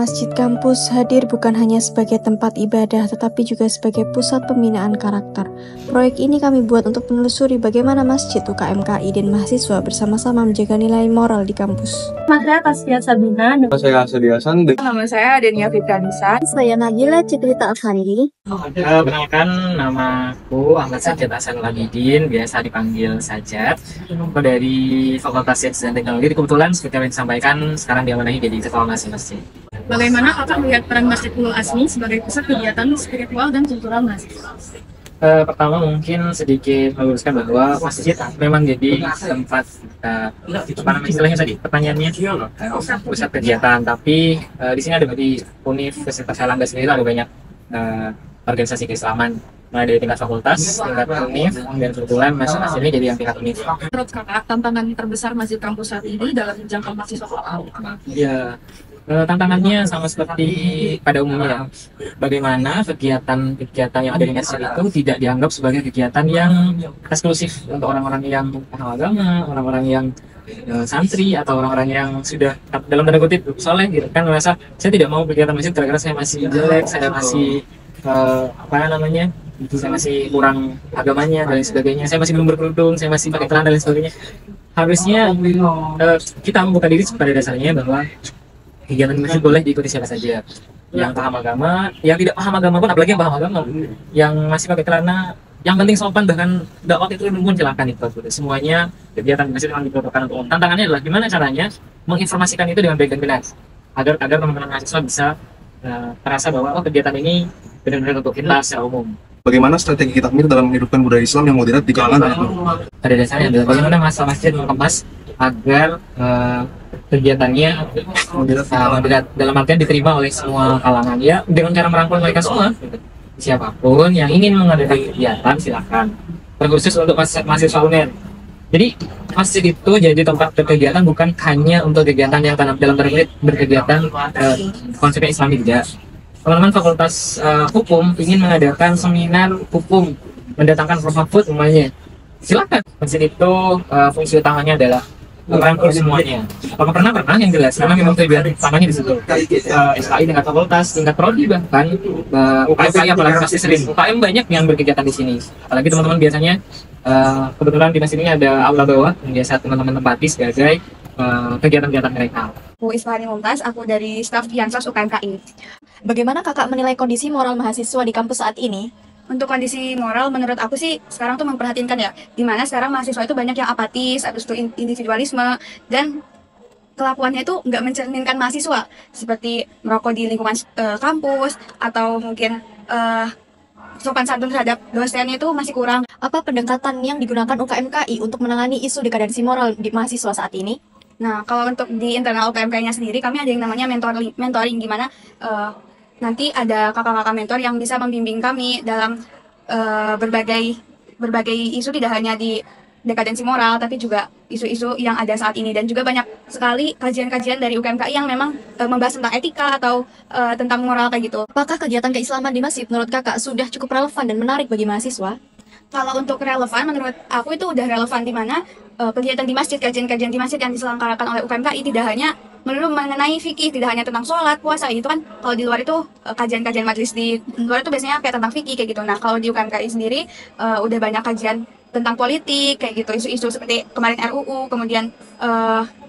Masjid kampus hadir bukan hanya sebagai tempat ibadah, tetapi juga sebagai pusat pembinaan karakter. Proyek ini kami buat untuk menelusuri bagaimana masjid UKMKI dan mahasiswa bersama-sama menjaga nilai moral di kampus. Nama saya Tasfiat Sabina. Nama saya Asadi Hasan. Nama saya Adenia Fitranisan. Saya Nagila Citrita Afandi. Perkenalkan, nama aku Ahmad Sajjad Hasan Labidin, biasa dipanggil Sajjad. Aku dari Fakultas Sains dan Teknologi. Kebetulan seperti yang disampaikan, sekarang diamanahi jadi ketua masing-masing. Bagaimana kakak melihat peran Masjid Nurul Asmi sebagai pusat kegiatan spiritual dan kultural mahasiswa? Pertama mungkin sedikit meluruskan bahwa masjid memang jadi tempat apa namanya istilahnya tadi pertanyaannya pusat kegiatan, tapi di sini ada di Universitas Airlangga sendiri ada banyak organisasi keislaman, mulai dari tingkat fakultas, tingkat univ, dan kebetulan masing-masing ini jadi yang tingkat univ. Menurut kakak, tantangan terbesar Masjid kampus saat ini dalam menjangkau mahasiswa lokal? Ya, tantangannya sama seperti pada umumnya. Bagaimana kegiatan yang ada di masjid itu tidak dianggap sebagai kegiatan yang eksklusif untuk orang-orang yang paham agama, orang-orang yang santri, atau orang-orang yang sudah dalam tanda kutip soleh gitu kan, merasa saya tidak mau kegiatan masjid karena saya masih jelek, saya masih saya masih kurang agamanya dan lain sebagainya, saya masih belum berkerudung, saya masih pakai celana dan lain sebagainya. Harusnya kita membuka diri pada dasarnya bahwa kegiatan masjid boleh diikuti siapa saja, yang paham agama, yang tidak paham agama pun, apalagi yang paham agama, yang masih pakai celana, yang penting sopan, bahkan dakwah itu pun silakan itu. Semuanya kegiatan masjid memang diperuntukkan untuk umum. Tantangannya adalah gimana caranya menginformasikan itu dengan baik dan benar, agar teman-teman mahasiswa bisa terasa bahwa kegiatan ini benar-benar untuk kita secara umum. Bagaimana strategi kita dalam menghidupkan budaya Islam yang moderat di kalangan anak muda? Pada dasarnya adalah bagaimana masalah masjid mengemas agar kegiatannya moderat, dalam artian diterima oleh semua kalangan, ya dengan cara merangkul mereka semua. Siapapun yang ingin mengadakan kegiatan silakan, terkhusus untuk mahasiswa UNER. Jadi masjid itu jadi tempat berkegiatan bukan hanya untuk kegiatan yang dalam berkegiatan konsepnya Islami, tidak. Teman-teman fakultas hukum ingin mengadakan seminar hukum, mendatangkan Prof. Mahfud umpamanya, silakan. Masjid itu fungsi utamanya adalah merangkul semuanya. Apakah pernah yang jelas, karena memang tujuan utamanya di situ. SKI tingkat fakultas, tingkat prodi, bahkan UKM apalagi masih sering. UKM banyak yang berkegiatan di sini. Apalagi teman-teman biasanya kebetulan di masjid ini ada aula bawah yang biasa teman-teman tempati sebagai kegiatan-kegiatan mereka. Aku Isfahani Mumtaz, aku dari staf Yansos UKMKI. Bagaimana kakak menilai kondisi moral mahasiswa di kampus saat ini? Untuk kondisi moral, menurut aku sih sekarang tuh memperhatinkan ya, dimana sekarang mahasiswa itu banyak yang apatis, habis itu individualisme, dan kelakuannya itu nggak mencerminkan mahasiswa, seperti merokok di lingkungan kampus, atau mungkin sopan santun terhadap dosennya itu masih kurang. Apa pendekatan yang digunakan UKMKI untuk menangani isu dekadensi moral di mahasiswa saat ini? Nah, kalau untuk di internal UKMKI-nya sendiri, kami ada yang namanya mentoring, gimana nanti ada kakak-kakak mentor yang bisa membimbing kami dalam berbagai isu, tidak hanya di dekadensi moral, tapi juga isu-isu yang ada saat ini. Dan juga banyak sekali kajian-kajian dari UKMKI yang memang membahas tentang etika atau tentang moral kayak gitu. Apakah kegiatan keislaman di masjid menurut kakak sudah cukup relevan dan menarik bagi mahasiswa? Kalau untuk relevan, menurut aku itu udah relevan, di mana kegiatan di masjid, kajian-kajian di masjid yang diselenggarakan oleh UKMKI tidak hanya melulu mengenai fikih, tidak hanya tentang sholat, puasa, itu kan kalau di luar itu kajian-kajian majelis di luar itu biasanya kayak tentang fikih kayak gitu. Nah, kalau di UKMKI sendiri udah banyak kajian tentang politik kayak gitu, isu-isu seperti kemarin RUU, kemudian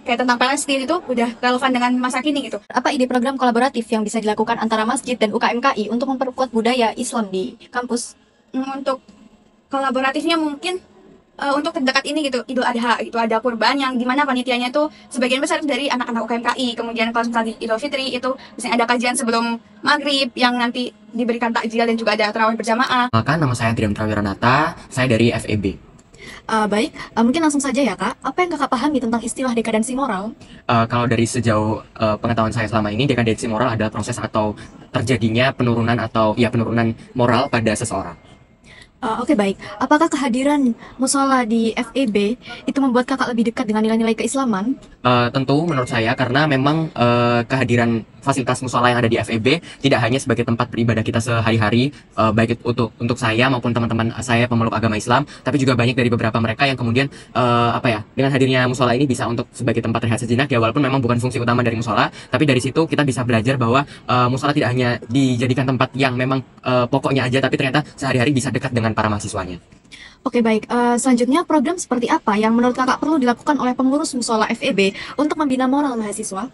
kayak tentang Palestina, itu udah relevan dengan masa kini gitu. Apa ide program kolaboratif yang bisa dilakukan antara masjid dan UKMKI untuk memperkuat budaya Islam di kampus? Untuk kolaboratifnya mungkin untuk terdekat ini gitu, Idul Adha gitu, ada kurban yang dimana panitianya itu sebagian besar dari anak-anak UKMKI. Kemudian kalau misalnya Idul Fitri itu misalnya ada kajian sebelum maghrib yang nanti diberikan takjil dan juga ada tarawih berjamaah. Maka nama saya Triam Trawiranata, saya dari FEB. Baik, mungkin langsung saja ya kak, apa yang kakak pahami tentang istilah dekadensi moral? Kalau dari sejauh pengetahuan saya selama ini, dekadensi moral adalah proses atau terjadinya penurunan moral pada seseorang. Oke, baik. Apakah kehadiran musola di FEB itu membuat kakak lebih dekat dengan nilai-nilai keislaman? Tentu menurut saya, karena memang kehadiran fasilitas musola yang ada di FEB tidak hanya sebagai tempat beribadah kita sehari-hari, baik untuk saya maupun teman-teman saya pemeluk agama Islam, tapi juga banyak dari beberapa mereka yang kemudian dengan hadirnya musola ini bisa untuk sebagai tempat rehat sejenak ya, walaupun memang bukan fungsi utama dari musola, tapi dari situ kita bisa belajar bahwa musola tidak hanya dijadikan tempat yang memang pokoknya aja, tapi ternyata sehari-hari bisa dekat dengan para mahasiswanya. Oke, baik. Selanjutnya, program seperti apa yang menurut kakak perlu dilakukan oleh pengurus musola FEB untuk membina moral mahasiswa?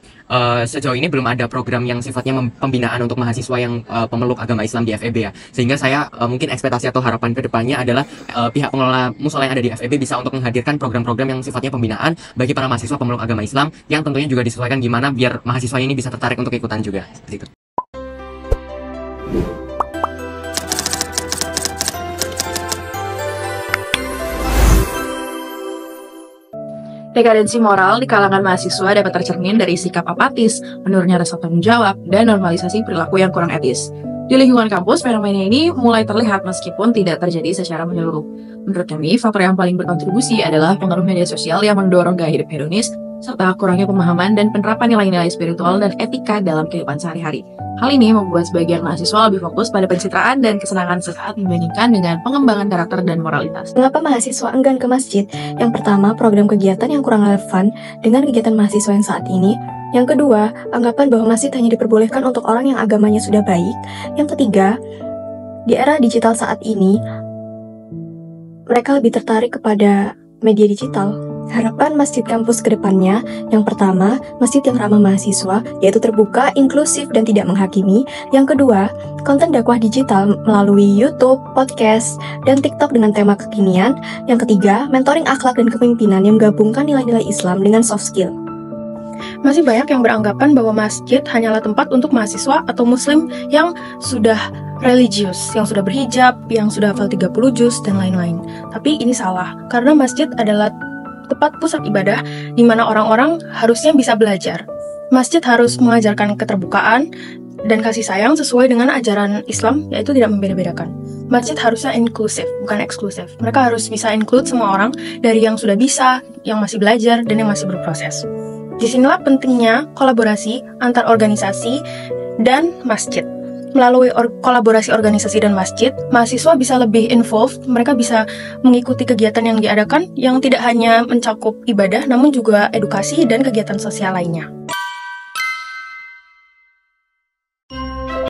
Sejauh ini belum ada program yang sifatnya pembinaan untuk mahasiswa yang pemeluk agama Islam di FEB ya. Sehingga saya mungkin ekspektasi atau harapan kedepannya adalah pihak pengelola musola yang ada di FEB bisa untuk menghadirkan program-program yang sifatnya pembinaan bagi para mahasiswa pemeluk agama Islam, yang tentunya juga disesuaikan gimana biar mahasiswa ini bisa tertarik untuk ikutan juga. Seperti itu. Dekadensi moral di kalangan mahasiswa dapat tercermin dari sikap apatis, menurunnya rasa tanggung jawab, dan normalisasi perilaku yang kurang etis. Di lingkungan kampus, fenomena ini mulai terlihat meskipun tidak terjadi secara menyeluruh. Menurut kami, faktor yang paling berkontribusi adalah pengaruh media sosial yang mendorong gaya hidup hedonis, serta kurangnya pemahaman dan penerapan nilai-nilai spiritual dan etika dalam kehidupan sehari-hari. Hal ini membuat sebagian mahasiswa lebih fokus pada pencitraan dan kesenangan sesaat dibandingkan dengan pengembangan karakter dan moralitas. Mengapa mahasiswa enggan ke masjid? Yang pertama, program kegiatan yang kurang relevan dengan kegiatan mahasiswa yang saat ini. Yang kedua, anggapan bahwa masjid hanya diperbolehkan untuk orang yang agamanya sudah baik. Yang ketiga, di era digital saat ini, mereka lebih tertarik kepada media digital. Harapan masjid kampus ke depannya, yang pertama, masjid yang ramah mahasiswa, yaitu terbuka, inklusif, dan tidak menghakimi. Yang kedua, konten dakwah digital melalui YouTube, podcast, dan TikTok dengan tema kekinian. Yang ketiga, mentoring akhlak dan kepemimpinan yang menggabungkan nilai-nilai Islam dengan soft skill. Masih banyak yang beranggapan bahwa masjid hanyalah tempat untuk mahasiswa atau muslim yang sudah religius, yang sudah berhijab, yang sudah hafal 30 juz, dan lain-lain. Tapi ini salah, karena masjid adalah tempat pusat ibadah di mana orang-orang harusnya bisa belajar. Masjid harus mengajarkan keterbukaan dan kasih sayang sesuai dengan ajaran Islam, yaitu tidak membeda-bedakan. Masjid harusnya inklusif, bukan eksklusif. Mereka harus bisa include semua orang, dari yang sudah bisa, yang masih belajar, dan yang masih berproses. Disinilah pentingnya kolaborasi antar organisasi dan masjid. Melalui kolaborasi organisasi dan masjid, mahasiswa bisa lebih involved, mereka bisa mengikuti kegiatan yang diadakan yang tidak hanya mencakup ibadah, namun juga edukasi dan kegiatan sosial lainnya.